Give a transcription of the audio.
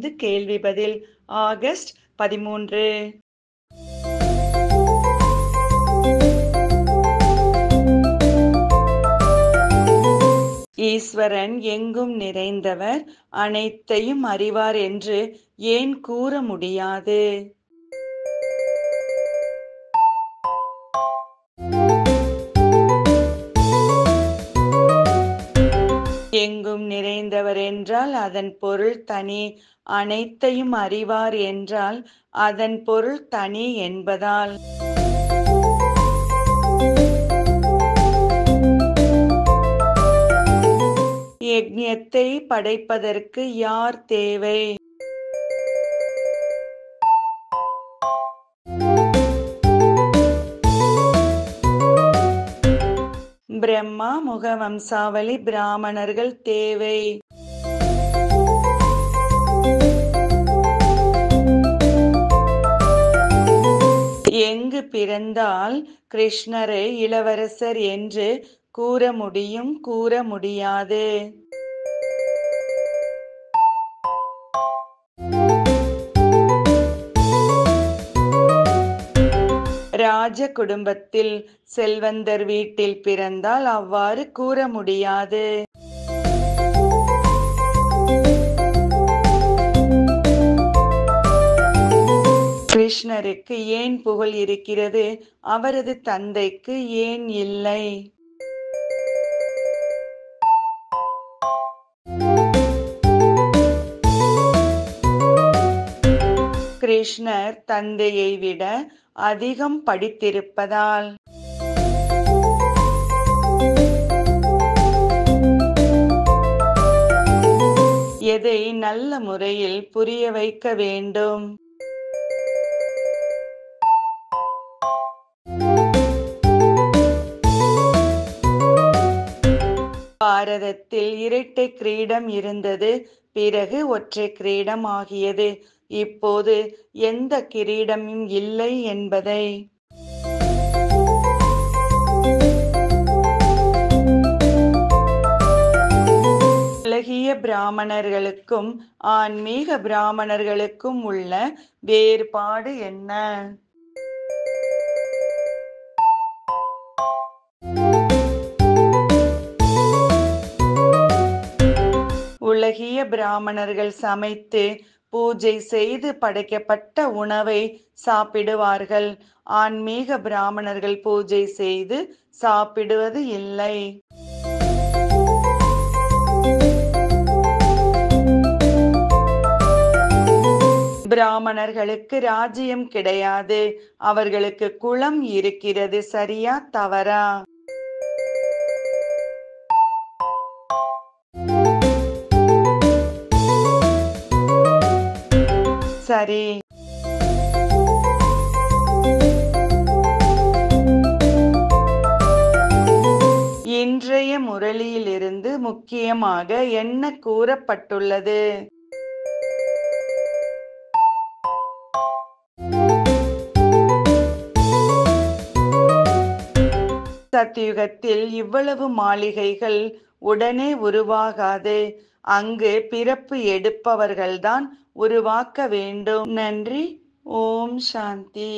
இருந்து கேள்வி பதில் ஆகஸ்ட் 13. ஈஸ்வரன் எங்கும் நிறைந்தவர், அனைத்தையும் அறிவார் என்று ஏன் கூற முடியாது? எங்கும் நிறைந்தவர் என்றால் அதன் பொருள் தனி, அனைத்தையும் அறிவார் என்றால் அதன் பொருள் தனி என்பதால். யக்ஞத்தை படைப்பதற்கு யார் தேவை? பிரம்மா. முகவம்சாவளி பிராமணர்கள் தேவை. எங்கு பிறந்தால் கிருஷ்ணரை இளவரசர் என்று கூற முடியும், கூற முடியாது? ராஜ குடும்பத்தில் செல்வந்தர் வீட்டில் பிறந்தால் அவ்வாறு கூற முடியாது. கிருஷ்ணருக்கு ஏன் புகழ் இருக்கிறது, அவரது தந்தைக்கு ஏன் இல்லை? கிருஷ்ணர் தந்தையை விட அதிகம் படித்திருப்பதால். எதை நல்ல முறையில் புரிய வைக்க வேண்டும்? பாரதத்தில் இரட்டை கிரீடம் இருந்தது, பிறகு ஒற்றை கிரீடம் ஆகியது. இப்போது எந்த கிரீடமும் இல்லை என்பதை. உலகிய பிராமணர்களுக்கும் ஆன்மீக பிராமணர்களுக்கும் உள்ள வேறுபாடு என்ன? உலகிய பிராமணர்கள் சமைத்து பூஜை செய்து படைக்கப்பட்ட உணவை சாப்பிடுவார்கள். ஆன்மீக பிராமணர்கள் பூஜை செய்து சாப்பிடுவது இல்லை. பிராமணர்களுக்கு ராஜ்யம் கிடையாது, அவர்களுக்கு குலம் இருக்கிறது. சரியா தவறா? சரி. இன்றைய முரளியிலிருந்து முக்கியமாக என்ன கூறப்பட்டுள்ளது? சத்யுகத்தில் இவ்வளவு மாளிகைகள் உடனே உருவாகாது. அங்கு பிறப்பு எடுப்பவர்கள்தான் உருவாக்க வேண்டும். நன்றி. ஓம் சாந்தி.